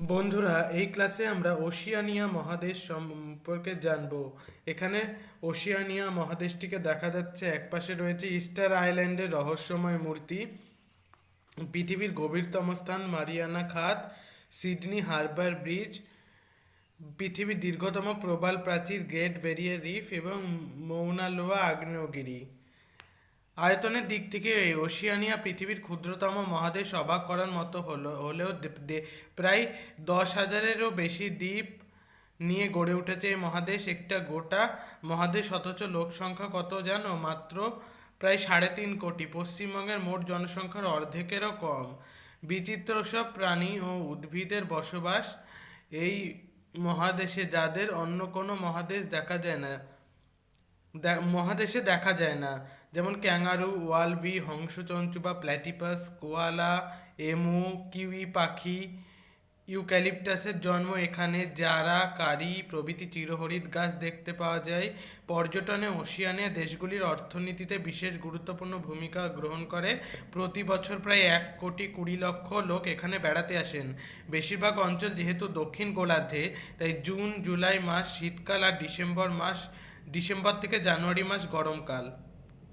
বন্ধুরা, এই ক্লাসে আমরা ওশিয়ানিয়া মহাদেশ সম্পর্কে জানব। এখানে ওশিয়ানিয়া মহাদেশটিকে দেখা যাচ্ছে। একপাশে রয়েছে ইস্টার আইল্যান্ডের রহস্যময় মূর্তি, পৃথিবীর গভীরতম স্থান মারিয়ানা খাত, সিডনি হারবার ব্রিজ, পৃথিবীর দীর্ঘতম প্রবাল প্রাচীর গ্রেট ব্যারিয়ার রিফ এবং মৌনা লোয়া আগ্নেয়গিরি। আয়তনের দিক থেকে এই ওশিয়ানিয়া পৃথিবীর ক্ষুদ্রতম মহাদেশ। অবাক করার মতো হলেও প্রায় 10,000-এরও বেশি দ্বীপ নিয়ে গড়ে উঠেছে এই মহাদেশ। একটা গোটা মহাদেশ, অথচ লোক সংখ্যা কত জানো? মাত্র প্রায় 3.5 কোটি। পশ্চিমবঙ্গের মোট জনসংখ্যার অর্ধেকেরও কম। বিচিত্র সব প্রাণী ও উদ্ভিদের বসবাস এই মহাদেশে, যাদের অন্য কোনো মহাদেশে দেখা যায় না। যেমন ক্যাঙ্গারু, ওয়ালবি, হংসচঞ্চু বা প্ল্যাটিপাস, কোয়ালা, এমু, কিউই পাখি, ইউক্যালিপটাসের জন্ম এখানে, জারা, কারি প্রভৃতি চিরহরিৎ গাছ দেখতে পাওয়া যায়। পর্যটনে ওশিয়ানিয়া দেশগুলির অর্থনীতিতে বিশেষ গুরুত্বপূর্ণ ভূমিকা গ্রহণ করে। প্রতি বছর প্রায় 1,20,00,000 লোক এখানে বেড়াতে আসেন। বেশিরভাগ অঞ্চল যেহেতু দক্ষিণ গোলার্ধে, তাই জুন জুলাই মাস শীতকাল আর ডিসেম্বর থেকে জানুয়ারি মাস গরমকাল।